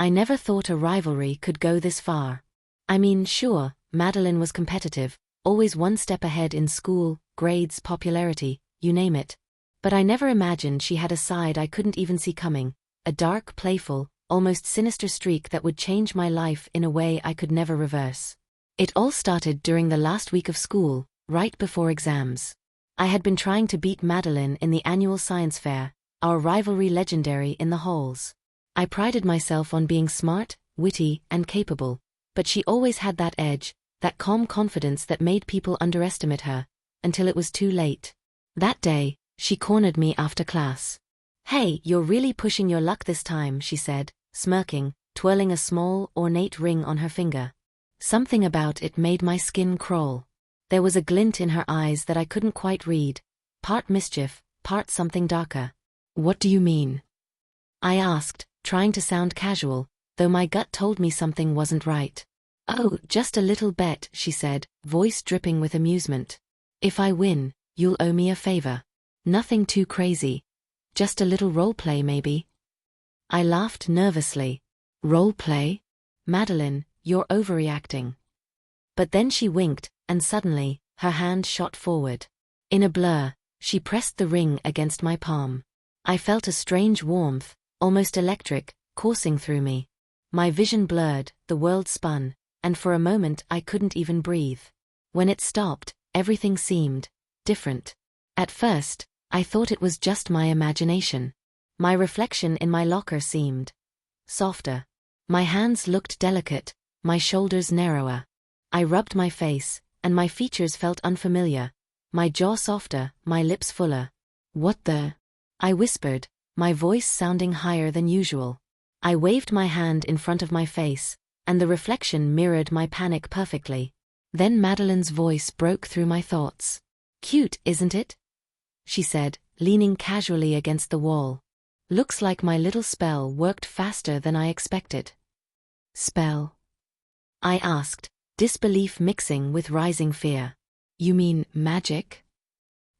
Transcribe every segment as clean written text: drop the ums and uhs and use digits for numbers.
I never thought a rivalry could go this far. I mean, sure, Madeline was competitive, always one step ahead in school, grades, popularity, you name it. But I never imagined she had a side I couldn't even see coming, a dark, playful, almost sinister streak that would change my life in a way I could never reverse. It all started during the last week of school, right before exams. I had been trying to beat Madeline in the annual science fair, our rivalry legendary in the halls. I prided myself on being smart, witty, and capable, but she always had that edge, that calm confidence that made people underestimate her, until it was too late. That day, she cornered me after class. "Hey, you're really pushing your luck this time," she said, smirking, twirling a small, ornate ring on her finger. Something about it made my skin crawl. There was a glint in her eyes that I couldn't quite read, part mischief, part something darker. "What do you mean?" I asked, trying to sound casual, though my gut told me something wasn't right. "Oh, just a little bet," she said, voice dripping with amusement. "If I win, you'll owe me a favor. Nothing too crazy. Just a little role play, maybe." I laughed nervously. "Role play? Madeline, you're overreacting." But then she winked, and suddenly, her hand shot forward. In a blur, she pressed the ring against my palm. I felt a strange warmth, almost electric, coursing through me. My vision blurred, the world spun, and for a moment I couldn't even breathe. When it stopped, everything seemed different. At first, I thought it was just my imagination. My reflection in my locker seemed softer. My hands looked delicate, my shoulders narrower. I rubbed my face, and my features felt unfamiliar, my jaw softer, my lips fuller. "What the?" I whispered, my voice sounding higher than usual. I waved my hand in front of my face, and the reflection mirrored my panic perfectly. Then Madeline's voice broke through my thoughts. "Cute, isn't it?" she said, leaning casually against the wall. "Looks like my little spell worked faster than I expected." "Spell?" I asked, disbelief mixing with rising fear. "You mean magic?"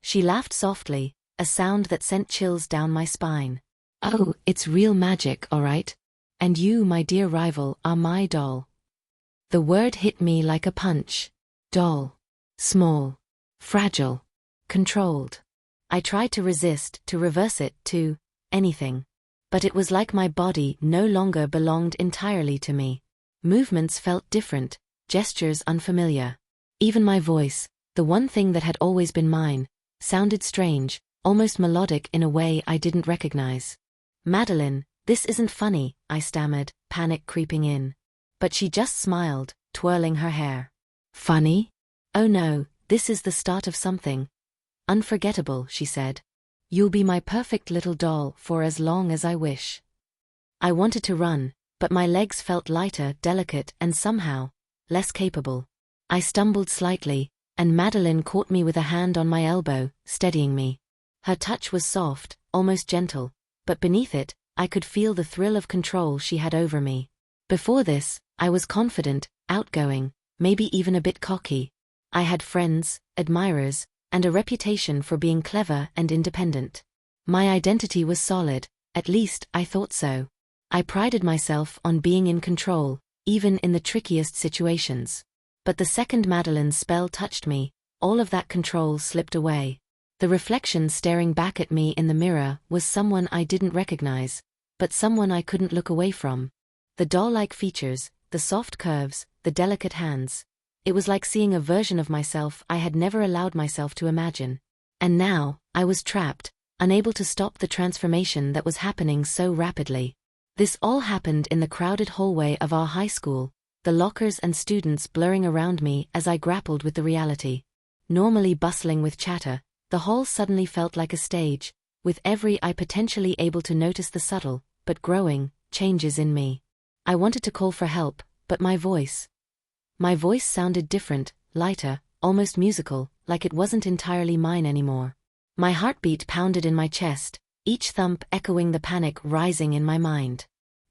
She laughed softly, a sound that sent chills down my spine. "Oh, it's real magic, all right. And you, my dear rival, are my doll." The word hit me like a punch. Doll. Small. Fragile. Controlled. I tried to resist, to reverse it, to anything. But it was like my body no longer belonged entirely to me. Movements felt different, gestures unfamiliar. Even my voice, the one thing that had always been mine, sounded strange, almost melodic in a way I didn't recognize. "Madeline, this isn't funny," I stammered, panic creeping in. But she just smiled, twirling her hair. "Funny? Oh no, this is the start of something unforgettable," she said. "You'll be my perfect little doll for as long as I wish." I wanted to run, but my legs felt lighter, delicate, and somehow less capable. I stumbled slightly, and Madeline caught me with a hand on my elbow, steadying me. Her touch was soft, almost gentle, but beneath it, I could feel the thrill of control she had over me. Before this, I was confident, outgoing, maybe even a bit cocky. I had friends, admirers, and a reputation for being clever and independent. My identity was solid, at least I thought so. I prided myself on being in control, even in the trickiest situations. But the second Madeline's spell touched me, all of that control slipped away. The reflection staring back at me in the mirror was someone I didn't recognize, but someone I couldn't look away from. The doll-like features, the soft curves, the delicate hands. It was like seeing a version of myself I had never allowed myself to imagine. And now, I was trapped, unable to stop the transformation that was happening so rapidly. This all happened in the crowded hallway of our high school, the lockers and students blurring around me as I grappled with the reality. Normally bustling with chatter, the hall suddenly felt like a stage, with every eye potentially able to notice the subtle, but growing, changes in me. I wanted to call for help, but my voice sounded different, lighter, almost musical, like it wasn't entirely mine anymore. My heartbeat pounded in my chest, each thump echoing the panic rising in my mind.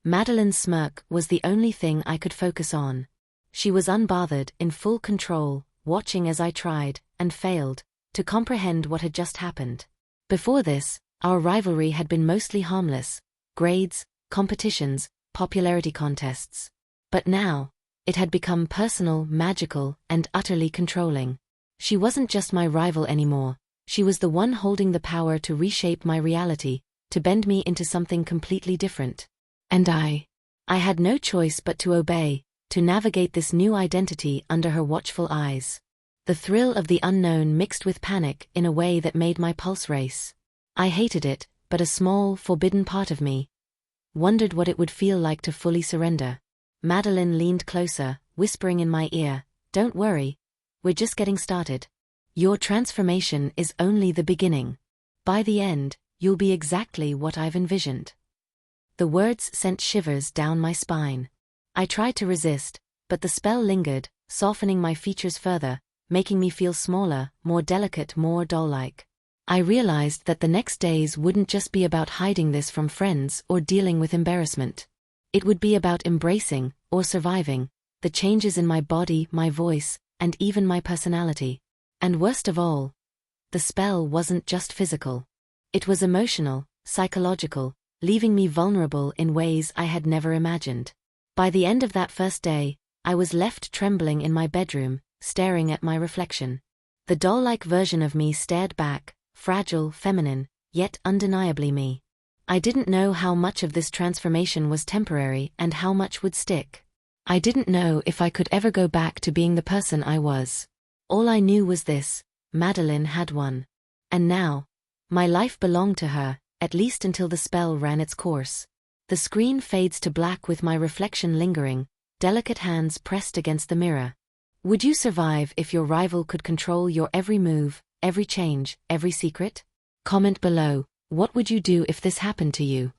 Madeline's smirk was the only thing I could focus on. She was unbothered, in full control, watching as I tried, and failed, to comprehend what had just happened. Before this, our rivalry had been mostly harmless: grades, competitions, popularity contests. But now, it had become personal, magical, and utterly controlling. She wasn't just my rival anymore, she was the one holding the power to reshape my reality, to bend me into something completely different. And I had no choice but to obey, to navigate this new identity under her watchful eyes. The thrill of the unknown mixed with panic in a way that made my pulse race. I hated it, but a small, forbidden part of me wondered what it would feel like to fully surrender. Madeline leaned closer, whispering in my ear, "Don't worry, we're just getting started. Your transformation is only the beginning. By the end, you'll be exactly what I've envisioned." The words sent shivers down my spine. I tried to resist, but the spell lingered, softening my features further, making me feel smaller, more delicate, more doll-like. I realized that the next days wouldn't just be about hiding this from friends or dealing with embarrassment. It would be about embracing, or surviving, the changes in my body, my voice, and even my personality. And worst of all, the spell wasn't just physical. It was emotional, psychological, leaving me vulnerable in ways I had never imagined. By the end of that first day, I was left trembling in my bedroom, staring at my reflection. The doll-like version of me stared back, fragile, feminine, yet undeniably me. I didn't know how much of this transformation was temporary and how much would stick. I didn't know if I could ever go back to being the person I was. All I knew was this: Madeline had won. And now, my life belonged to her, at least until the spell ran its course. The screen fades to black with my reflection lingering, delicate hands pressed against the mirror. Would you survive if your rival could control your every move, every change, every secret? Comment below, what would you do if this happened to you?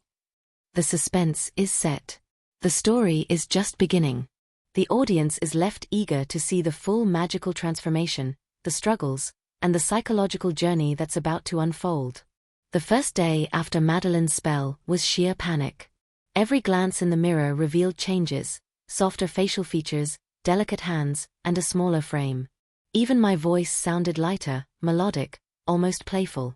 The suspense is set. The story is just beginning. The audience is left eager to see the full magical transformation, the struggles, and the psychological journey that's about to unfold. The first day after Madeline's spell was sheer panic. Every glance in the mirror revealed changes: softer facial features, delicate hands, and a smaller frame. Even my voice sounded lighter, melodic, almost playful.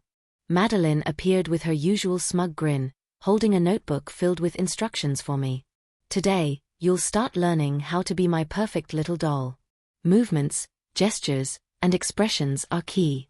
Madeline appeared with her usual smug grin, holding a notebook filled with instructions for me. "Today, you'll start learning how to be my perfect little doll. Movements, gestures, and expressions are key."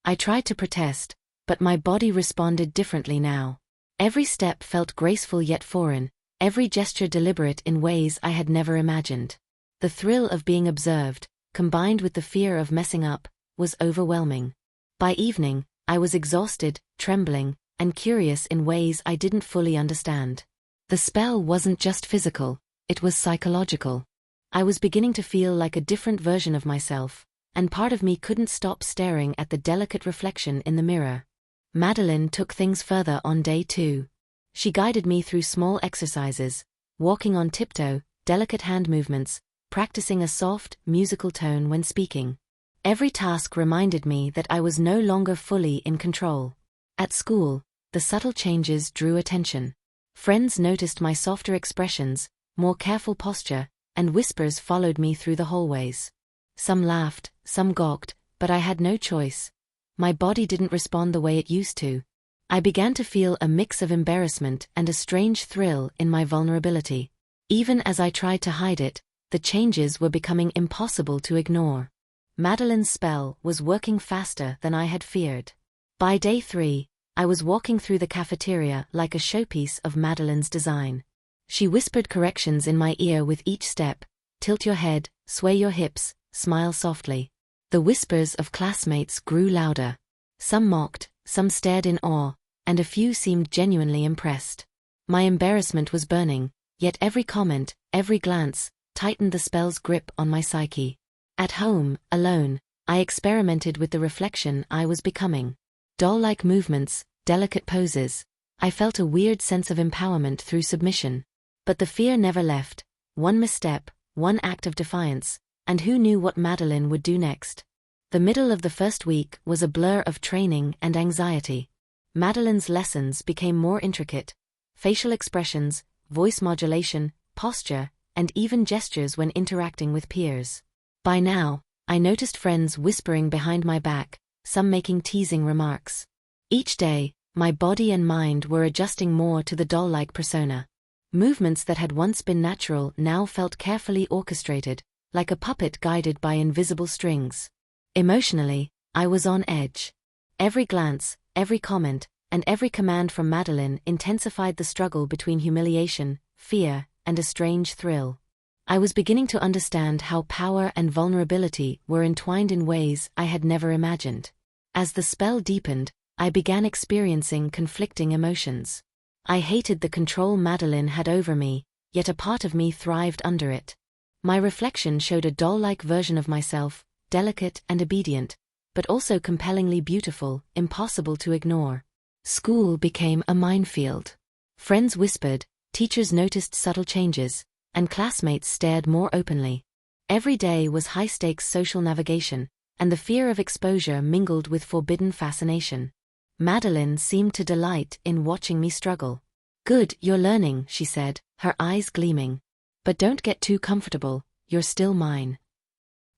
I tried to protest, but my body responded differently now. Every step felt graceful yet foreign, every gesture deliberate in ways I had never imagined. The thrill of being observed, combined with the fear of messing up, was overwhelming. By evening, I was exhausted, trembling, and curious in ways I didn't fully understand. The spell wasn't just physical, it was psychological. I was beginning to feel like a different version of myself, and part of me couldn't stop staring at the delicate reflection in the mirror. Madeline took things further on day 2. She guided me through small exercises, walking on tiptoe, delicate hand movements, practicing a soft, musical tone when speaking. Every task reminded me that I was no longer fully in control. At school, the subtle changes drew attention. Friends noticed my softer expressions, more careful posture, and whispers followed me through the hallways. Some laughed, some gawked, but I had no choice. My body didn't respond the way it used to. I began to feel a mix of embarrassment and a strange thrill in my vulnerability. Even as I tried to hide it, the changes were becoming impossible to ignore. Madeline's spell was working faster than I had feared. By day 3, I was walking through the cafeteria like a showpiece of Madeline's design. She whispered corrections in my ear with each step: "Tilt your head, sway your hips, smile softly." The whispers of classmates grew louder. Some mocked, some stared in awe, and a few seemed genuinely impressed. My embarrassment was burning, yet every comment, every glance, tightened the spell's grip on my psyche. At home, alone, I experimented with the reflection I was becoming. Doll-like movements, delicate poses. I felt a weird sense of empowerment through submission. But the fear never left. One misstep, one act of defiance, and who knew what Madeline would do next? The middle of the first week was a blur of training and anxiety. Madeline's lessons became more intricate. Facial expressions, voice modulation, posture, and even gestures when interacting with peers. By now, I noticed friends whispering behind my back, some making teasing remarks. Each day, my body and mind were adjusting more to the doll-like persona. Movements that had once been natural now felt carefully orchestrated, like a puppet guided by invisible strings. Emotionally, I was on edge. Every glance, every comment, and every command from Madeline intensified the struggle between humiliation, fear, and a strange thrill. I was beginning to understand how power and vulnerability were entwined in ways I had never imagined. As the spell deepened, I began experiencing conflicting emotions. I hated the control Madeline had over me, yet a part of me thrived under it. My reflection showed a doll-like version of myself, delicate and obedient, but also compellingly beautiful, impossible to ignore. School became a minefield. Friends whispered, teachers noticed subtle changes, and classmates stared more openly. Every day was high-stakes social navigation, and the fear of exposure mingled with forbidden fascination. Madeline seemed to delight in watching me struggle. "Good, you're learning," she said, her eyes gleaming. "But don't get too comfortable, you're still mine."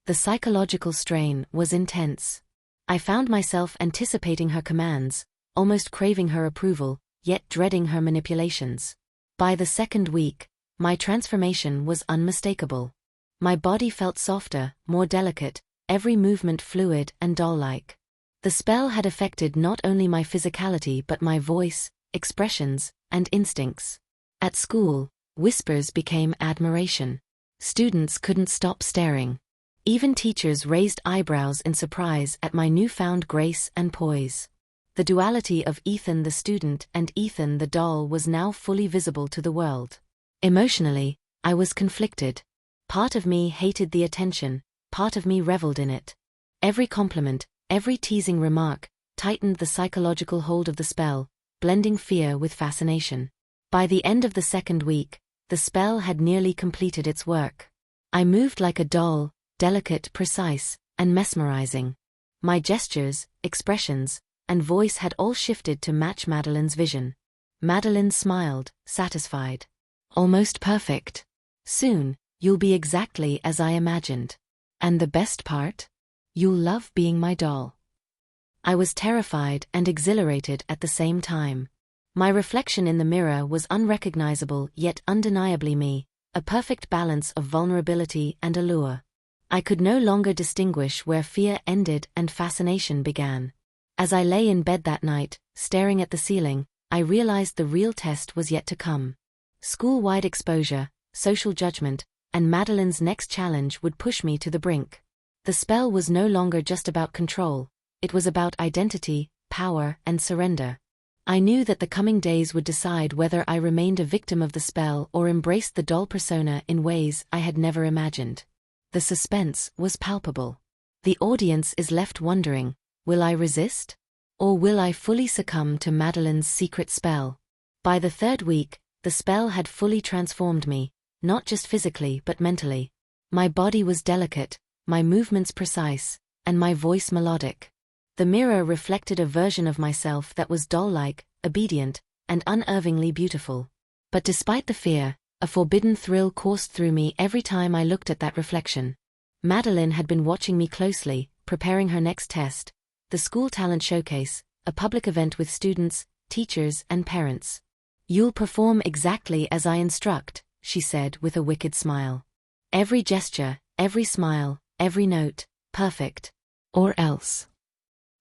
The psychological strain was intense. I found myself anticipating her commands, almost craving her approval, yet dreading her manipulations. By the second week, my transformation was unmistakable. My body felt softer, more delicate, every movement fluid and doll-like. The spell had affected not only my physicality but my voice, expressions, and instincts. At school, whispers became admiration. Students couldn't stop staring. Even teachers raised eyebrows in surprise at my newfound grace and poise. The duality of Ethan the student and Ethan the doll was now fully visible to the world. Emotionally, I was conflicted. Part of me hated the attention, part of me reveled in it. Every compliment, every teasing remark, tightened the psychological hold of the spell, blending fear with fascination. By the end of the second week, the spell had nearly completed its work. I moved like a doll, delicate, precise, and mesmerizing. My gestures, expressions, and voice had all shifted to match Madeline's vision. Madeline smiled, satisfied. "Almost perfect. Soon, you'll be exactly as I imagined. And the best part? You'll love being my doll." I was terrified and exhilarated at the same time. My reflection in the mirror was unrecognizable yet undeniably me, a perfect balance of vulnerability and allure. I could no longer distinguish where fear ended and fascination began. As I lay in bed that night, staring at the ceiling, I realized the real test was yet to come. School-wide exposure, social judgment, and Madeline's next challenge would push me to the brink. The spell was no longer just about control, it was about identity, power, and surrender. I knew that the coming days would decide whether I remained a victim of the spell or embraced the doll persona in ways I had never imagined. The suspense was palpable. The audience is left wondering, will I resist? Or will I fully succumb to Madeline's secret spell? By the third week, the spell had fully transformed me, not just physically but mentally. My body was delicate, my movements precise, and my voice melodic. The mirror reflected a version of myself that was doll-like, obedient, and unerringly beautiful. But despite the fear, a forbidden thrill coursed through me every time I looked at that reflection. Madeline had been watching me closely, preparing her next test, the school talent showcase, a public event with students, teachers, and parents. "You'll perform exactly as I instruct," she said with a wicked smile. Every gesture, every smile, every note, perfect. Or else.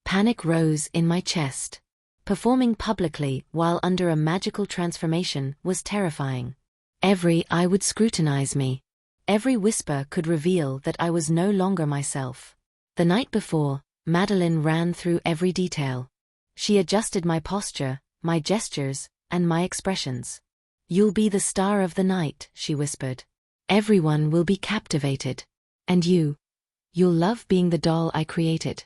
Panic rose in my chest. Performing publicly while under a magical transformation was terrifying. Every eye would scrutinize me. Every whisper could reveal that I was no longer myself. The night before, Madeline ran through every detail. She adjusted my posture, my gestures, and my expressions. "You'll be the star of the night," she whispered. "Everyone will be captivated. And you'll love being the doll I created."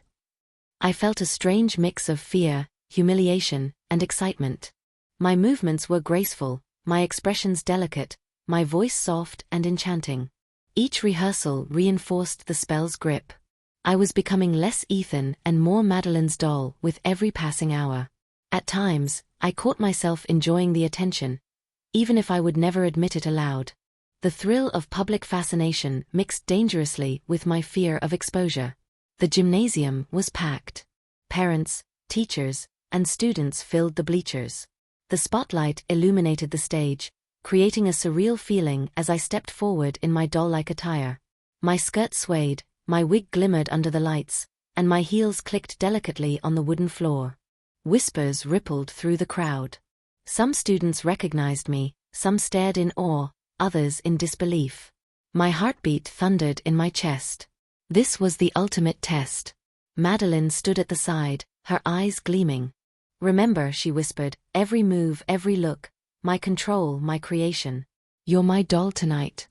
I felt a strange mix of fear, humiliation, and excitement. My movements were graceful, my expressions delicate, my voice soft and enchanting. Each rehearsal reinforced the spell's grip. I was becoming less Ethan and more Madeline's doll with every passing hour. At times, I caught myself enjoying the attention, even if I would never admit it aloud. The thrill of public fascination mixed dangerously with my fear of exposure. The gymnasium was packed. Parents, teachers, and students filled the bleachers. The spotlight illuminated the stage, creating a surreal feeling as I stepped forward in my doll-like attire. My skirt swayed, my wig glimmered under the lights, and my heels clicked delicately on the wooden floor. Whispers rippled through the crowd. Some students recognized me, some stared in awe, others in disbelief. My heartbeat thundered in my chest. This was the ultimate test. Madeline stood at the side, her eyes gleaming. "Remember," she whispered, "every move, every look, my control, my creation. You're my doll tonight."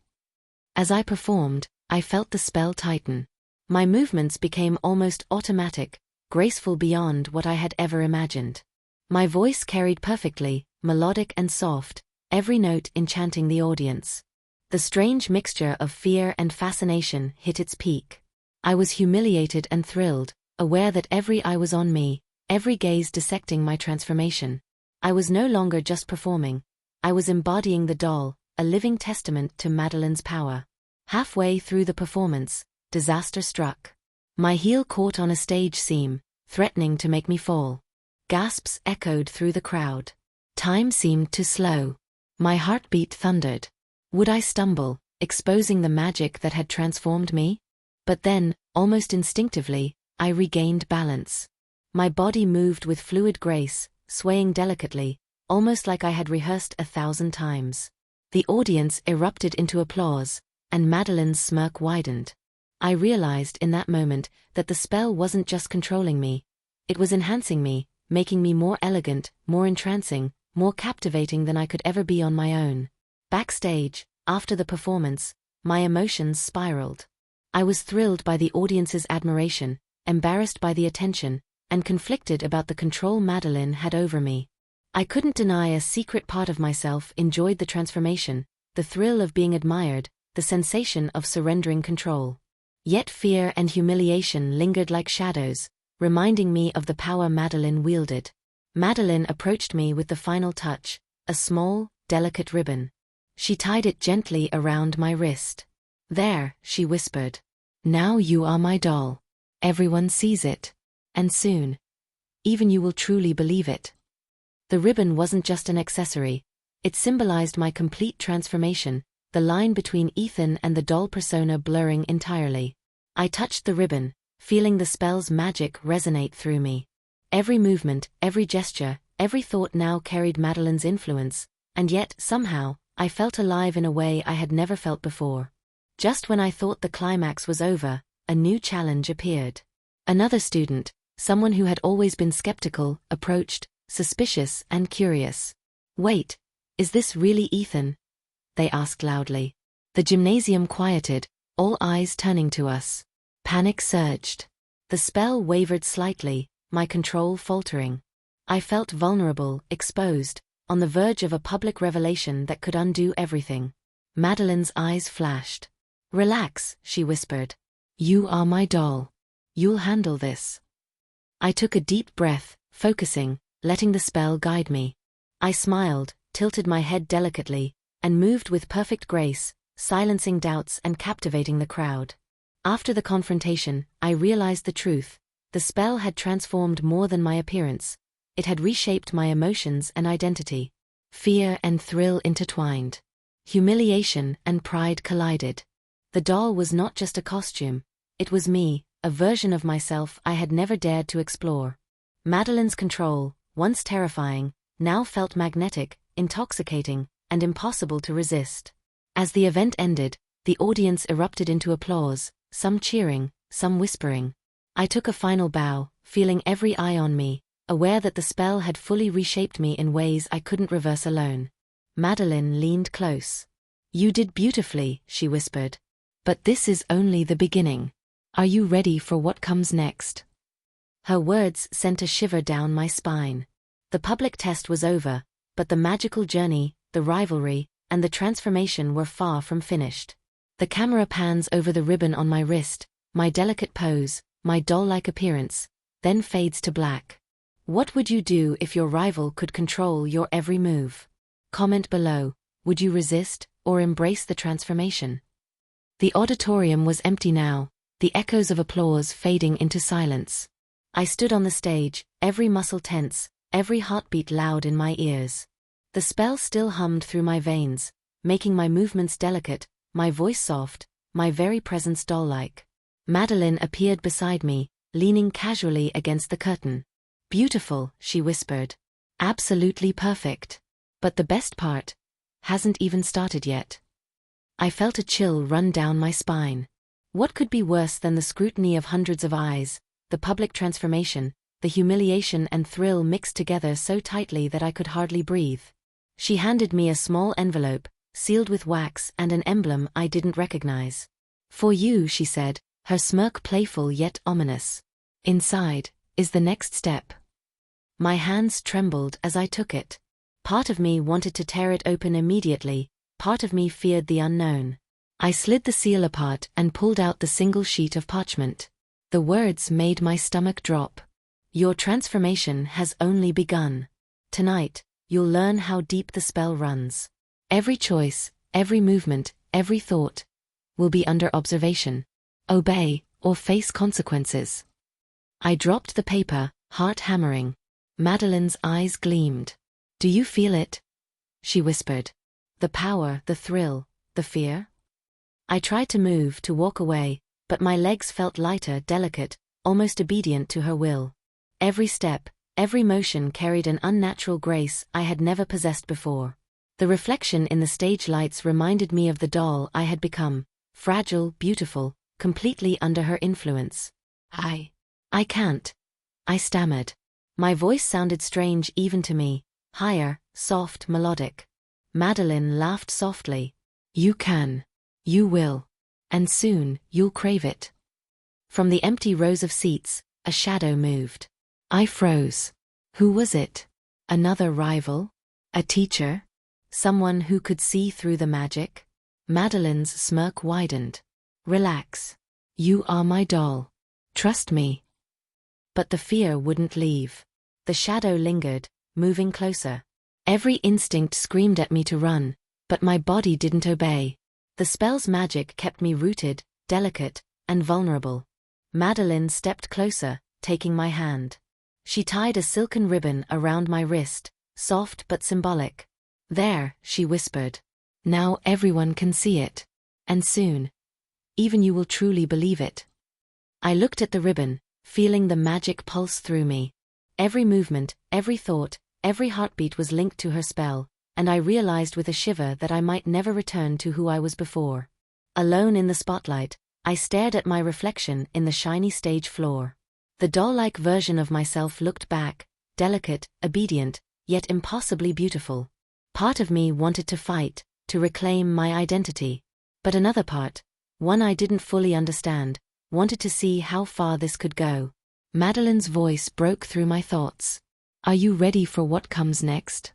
As I performed, I felt the spell tighten. My movements became almost automatic, graceful beyond what I had ever imagined. My voice carried perfectly, melodic and soft, every note enchanting the audience. The strange mixture of fear and fascination hit its peak. I was humiliated and thrilled, aware that every eye was on me, every gaze dissecting my transformation. I was no longer just performing. I was embodying the doll, a living testament to Madeline's power. Halfway through the performance, disaster struck. My heel caught on a stage seam, threatening to make me fall. Gasps echoed through the crowd. Time seemed to slow. My heartbeat thundered. Would I stumble, exposing the magic that had transformed me? But then, almost instinctively, I regained balance. My body moved with fluid grace, swaying delicately, almost like I had rehearsed 1,000 times. The audience erupted into applause, and Madeline's smirk widened. I realized in that moment that the spell wasn't just controlling me. It was enhancing me, making me more elegant, more entrancing, more captivating than I could ever be on my own. Backstage, after the performance, my emotions spiraled. I was thrilled by the audience's admiration, embarrassed by the attention, and conflicted about the control Madeline had over me. I couldn't deny a secret part of myself enjoyed the transformation, the thrill of being admired, the sensation of surrendering control. Yet fear and humiliation lingered like shadows, reminding me of the power Madeline wielded. Madeline approached me with the final touch, a small, delicate ribbon. She tied it gently around my wrist. "There," she whispered. "Now you are my doll. Everyone sees it. And soon, even you will truly believe it." The ribbon wasn't just an accessory. It symbolized my complete transformation, the line between Ethan and the doll persona blurring entirely. I touched the ribbon, feeling the spell's magic resonate through me. Every movement, every gesture, every thought now carried Madeline's influence, and yet, somehow, I felt alive in a way I had never felt before. Just when I thought the climax was over, a new challenge appeared. Another student, someone who had always been skeptical, approached, suspicious and curious. "Wait, is this really Ethan?" they asked loudly. The gymnasium quieted, all eyes turning to us. Panic surged. The spell wavered slightly, my control faltering. I felt vulnerable, exposed, on the verge of a public revelation that could undo everything. Madeline's eyes flashed. "Relax," she whispered. "You are my doll. You'll handle this." I took a deep breath, focusing, letting the spell guide me. I smiled, tilted my head delicately, and moved with perfect grace, silencing doubts and captivating the crowd. After the confrontation, I realized the truth. The spell had transformed more than my appearance. It had reshaped my emotions and identity. Fear and thrill intertwined. Humiliation and pride collided. The doll was not just a costume. It was me, a version of myself I had never dared to explore. Madeline's control, once terrifying, now felt magnetic, intoxicating, and impossible to resist. As the event ended, the audience erupted into applause, some cheering, some whispering. I took a final bow, feeling every eye on me, aware that the spell had fully reshaped me in ways I couldn't reverse alone. Madeline leaned close. "You did beautifully," she whispered. "But this is only the beginning. Are you ready for what comes next?" Her words sent a shiver down my spine. The public test was over, but the magical journey, the rivalry, and the transformation were far from finished. The camera pans over the ribbon on my wrist, my delicate pose, my doll-like appearance, then fades to black. What would you do if your rival could control your every move? Comment below. Would you resist, or embrace the transformation? The auditorium was empty now, the echoes of applause fading into silence. I stood on the stage, every muscle tense, every heartbeat loud in my ears. The spell still hummed through my veins, making my movements delicate, my voice soft, my very presence doll-like. Madeline appeared beside me, leaning casually against the curtain. "Beautiful," she whispered. "Absolutely perfect. But the best part hasn't even started yet." I felt a chill run down my spine. What could be worse than the scrutiny of hundreds of eyes, the public transformation, the humiliation and thrill mixed together so tightly that I could hardly breathe? She handed me a small envelope, sealed with wax and an emblem I didn't recognize. "For you," she said, her smirk playful yet ominous. "Inside is the next step." My hands trembled as I took it. Part of me wanted to tear it open immediately, part of me feared the unknown. I slid the seal apart and pulled out the single sheet of parchment. The words made my stomach drop. "Your transformation has only begun. Tonight, you'll learn how deep the spell runs. Every choice, every movement, every thought will be under observation. Obey, or face consequences." I dropped the paper, heart hammering. Madeline's eyes gleamed. "Do you feel it?" she whispered. "The power, the thrill, the fear?" I tried to move, to walk away, but my legs felt lighter, delicate, almost obedient to her will. Every step, every motion carried an unnatural grace I had never possessed before. The reflection in the stage lights reminded me of the doll I had become, fragile, beautiful, completely under her influence. I can't," I stammered. My voice sounded strange even to me, higher, soft, melodic. Madeline laughed softly. "You can. You will. And soon, you'll crave it." From the empty rows of seats, a shadow moved. I froze. Who was it? Another rival? A teacher? Someone who could see through the magic? Madeline's smirk widened. "Relax. You are my doll. Trust me." But the fear wouldn't leave. The shadow lingered, moving closer. Every instinct screamed at me to run, but my body didn't obey. The spell's magic kept me rooted, delicate, and vulnerable. Madeline stepped closer, taking my hand. She tied a silken ribbon around my wrist, soft but symbolic. "There," she whispered. "Now everyone can see it. And soon, even you will truly believe it." I looked at the ribbon, feeling the magic pulse through me. Every movement, every thought, every heartbeat was linked to her spell, and I realized with a shiver that I might never return to who I was before. Alone in the spotlight, I stared at my reflection in the shiny stage floor. The doll-like version of myself looked back, delicate, obedient, yet impossibly beautiful. Part of me wanted to fight, to reclaim my identity. But another part, one I didn't fully understand, wanted to see how far this could go. Madeline's voice broke through my thoughts. "Are you ready for what comes next?"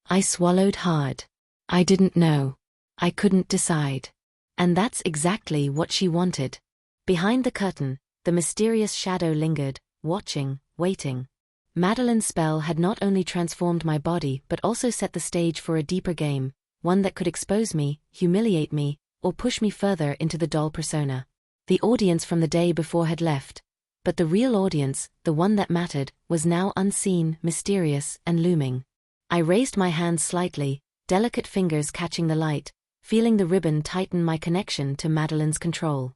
I swallowed hard. I didn't know. I couldn't decide. And that's exactly what she wanted. Behind the curtain, the mysterious shadow lingered, watching, waiting. Madeline's spell had not only transformed my body but also set the stage for a deeper game, one that could expose me, humiliate me, or push me further into the doll persona. The audience from the day before had left, but the real audience, the one that mattered, was now unseen, mysterious, and looming. I raised my hands slightly, delicate fingers catching the light, feeling the ribbon tighten my connection to Madeline's control.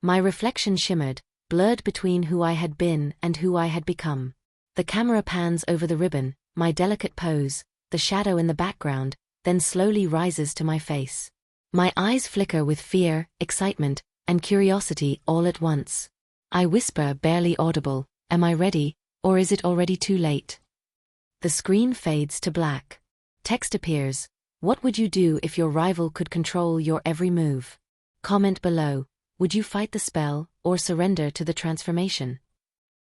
My reflection shimmered, blurred between who I had been and who I had become. The camera pans over the ribbon, my delicate pose, the shadow in the background, then slowly rises to my face. My eyes flicker with fear, excitement, and curiosity all at once. I whisper, barely audible, "Am I ready, or is it already too late?" The screen fades to black. Text appears. "What would you do if your rival could control your every move? Comment below. Would you fight the spell, or surrender to the transformation?"